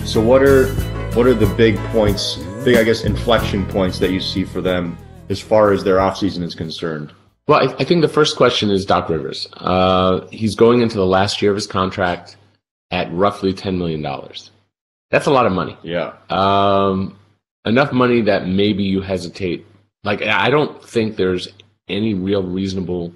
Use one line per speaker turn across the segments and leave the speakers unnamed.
So what are the big points, I guess, inflection points that you see for them as far as their offseason is concerned?
Well, I think the first question is Doc Rivers. He's going into the last year of his contract at roughly $10 million. That's a lot of money.
Yeah.
Enough money that maybe you hesitate. Like, I don't think there's any real reasonable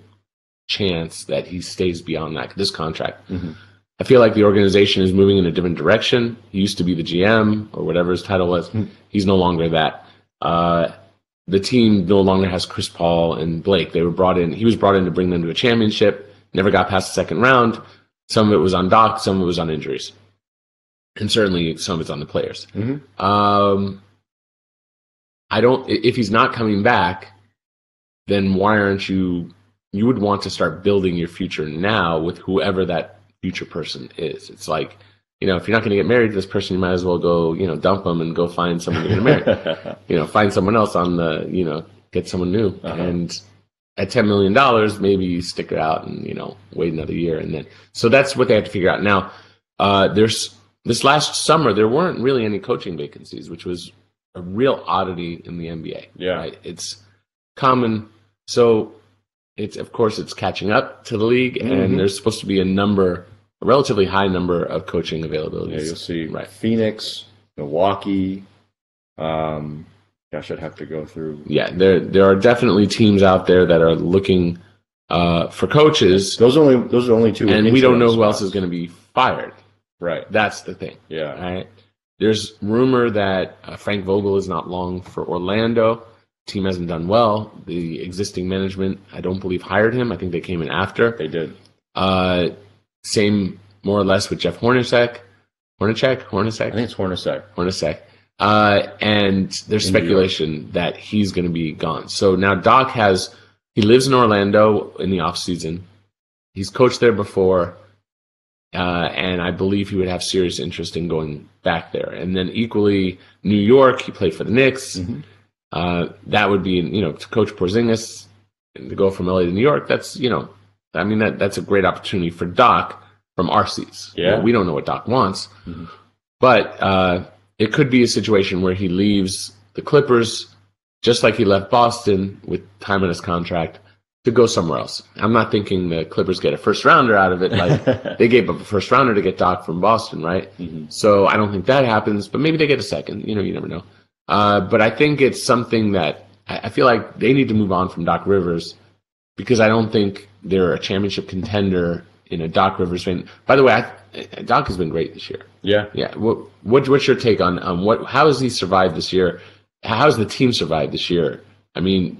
chance that he stays beyond this contract.
Mm-hmm.
I feel like the organization is moving in a different direction. He used to be the GM or whatever his title was. Mm-hmm. He's no longer that. The team no longer has Chris Paul and Blake. He was brought in to bring them to a championship, never got past the second round. Some of it was on Doc, some of it was on injuries. And certainly some of it's on the players.
Mm-hmm.
If he's not coming back, then why aren't you would want to start building your future now with whoever that future person is. It's like, if you're not going to get married to this person, you might as well go, dump them and go find someone you're going to marry. Find someone else on the, get someone new.
Uh-huh.
And at $10 million, maybe you stick it out and, wait another year. And then, so that's what they have to figure out. Now, this last summer, there weren't really any coaching vacancies, which was a real oddity in the NBA.
Yeah.
Right? It's common. So of course, it's catching up to the league,
mm-hmm.
and there's supposed to be a relatively high number of coaching availabilities.
Yeah, you'll see
right.
Phoenix, Milwaukee. Gosh, I'd have to go through.
Yeah, there are definitely teams out there that are looking for coaches.
Those are only two.
And we don't know who else is going to be fired.
Right.
That's the thing.
Yeah.
Right. There's rumor that Frank Vogel is not long for Orlando. Team hasn't done well. The existing management, I don't believe, hired him. I think they came in after.
They did.
Same, more or less, with Jeff Hornacek. Hornacek?
I think it's Hornacek.
Hornacek. And there's speculation that he's going to be gone. So now Doc he lives in Orlando in the offseason. He's coached there before. And I believe he would have serious interest in going back there. And then equally, New York, he played for the Knicks.
Mm-hmm.
That would be, to coach Porzingis and to go from LA to New York. That's, that's a great opportunity for Doc from our seats.
Yeah.
We don't know what Doc wants,
mm-hmm.
but it could be a situation where he leaves the Clippers just like he left Boston with time on his contract to go somewhere else. I'm not thinking the Clippers get a first rounder out of it. Like they gave up a first rounder to get Doc from Boston, right?
Mm-hmm.
So I don't think that happens, but maybe they get a second. You never know. But I think it's something that I feel like they need to move on from Doc Rivers because I don't think they're a championship contender in a Doc Rivers vein. By the way, Doc has been great this year.
Yeah.
Yeah. What's your take on how has he survived this year? How has the team survived this year? I mean,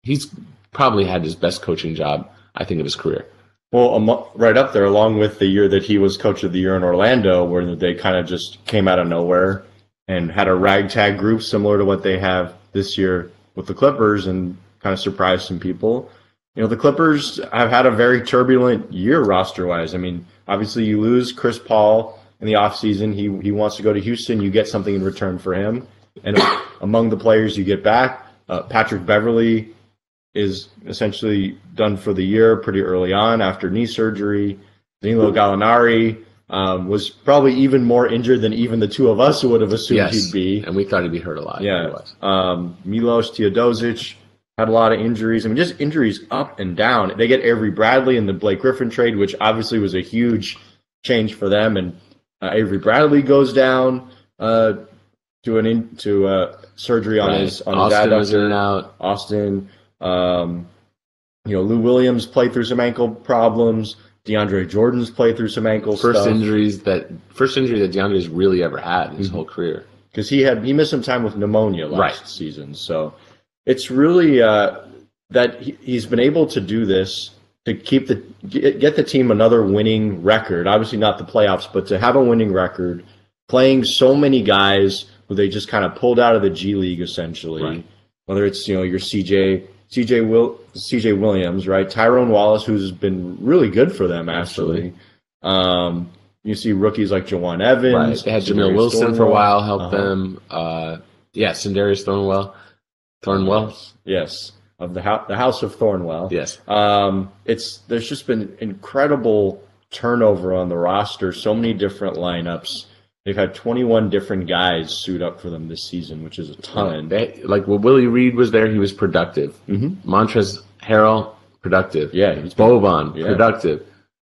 he's probably had his best coaching job, I think, of his career.
Well, right up there, along with the year that he was coach of the year in Orlando, where they kind of just came out of nowhere and had a ragtag group similar to what they have this year with the Clippers and kind of surprised some people. The Clippers have had a very turbulent year roster-wise. I mean, obviously you lose Chris Paul in the offseason. He wants to go to Houston. You get something in return for him. And among the players you get back, Patrick Beverley is essentially done for the year pretty early on after knee surgery. Danilo Gallinari was probably even more injured than even the two of us would have assumed he'd be.
And we thought he'd be hurt a lot.
Yeah. Milos Teodosic had a lot of injuries. I mean, just injuries up and down. They get Avery Bradley in the Blake Griffin trade, which obviously was a huge change for them. And Avery Bradley goes down to surgery on his
Austin was in and out.
Austin. Lou Williams played through some ankle problems. DeAndre Jordan's played through some ankle stuff.
First injury that DeAndre's really ever had in his whole career.
Because he missed some time with pneumonia last season. So it's really that he's been able to do this to get the team another winning record. Obviously not the playoffs, but to have a winning record, playing so many guys who they just kind of pulled out of the G League essentially.
Right.
Whether it's your CJ Williams, right? Tyrone Wallace, who's been really good for them actually. You see rookies like Jawan Evans.
Right. They had Jamil Wilson for a while, helped them. Sindarius Thornwell.
Yes, of the House of Thornwell.
Yes.
There's just been incredible turnover on the roster. So many different lineups. They've had 21 different guys suit up for them this season, which is a ton.
Like when Willie Reed was there, he was productive.
Mm-hmm.
Montrezl Harrell, productive.
Yeah, he's
Boban, productive.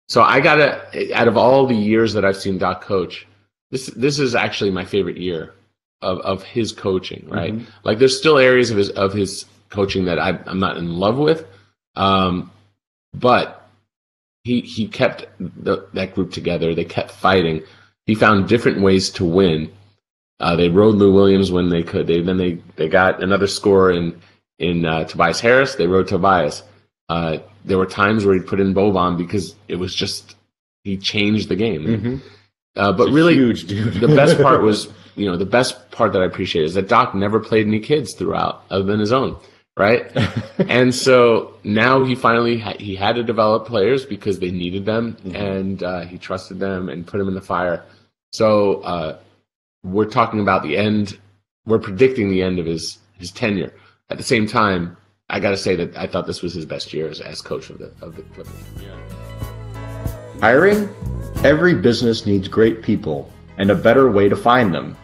So I gotta, out of all the years that I've seen Doc coach, this is actually my favorite year of his coaching. Right, like there's still areas of his coaching that I'm not in love with, but he kept that group together. They kept fighting. He found different ways to win. They rode Lou Williams when they could. They got another score in Tobias Harris. They rode Tobias. There were times where he put in Boban because it was just he changed the game. But really, huge dude. The best part was the best part that I appreciate is that Doc never played any kids throughout other than his own. Right, and so now he finally he had to develop players because they needed them, and he trusted them and put them in the fire. So we're talking about the end. We're predicting the end of his tenure. At the same time, I got to say that I thought this was his best year as coach of the Clippers.
Hiring? Every business needs great people and a better way to find them.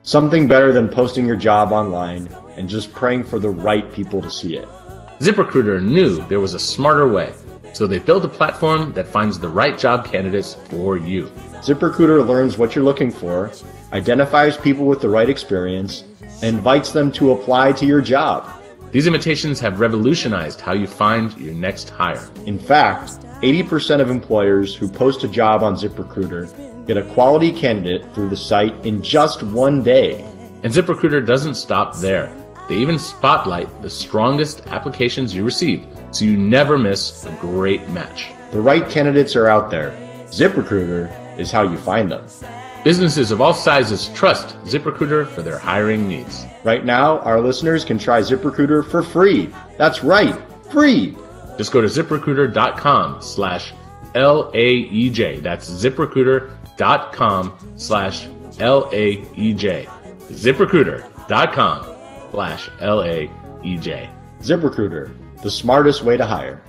Something better than posting your job online and just praying for the right people to see it.
ZipRecruiter knew there was a smarter way, so they built a platform that finds the right job candidates for you.
ZipRecruiter learns what you're looking for, identifies people with the right experience, and invites them to apply to your job.
These invitations have revolutionized how you find your next hire.
In fact, 80% of employers who post a job on ZipRecruiter get a quality candidate through the site in just one day.
And ZipRecruiter doesn't stop there. They even spotlight the strongest applications you receive, so you never miss a great match.
The right candidates are out there. ZipRecruiter is how you find them.
Businesses of all sizes trust ZipRecruiter for their hiring needs.
Right now, our listeners can try ZipRecruiter for free. That's right, free.
Just go to ZipRecruiter.com/LAEJ. That's ZipRecruiter.com/LAEJ. ZipRecruiter.com/LAEJ.
ZipRecruiter, the smartest way to hire.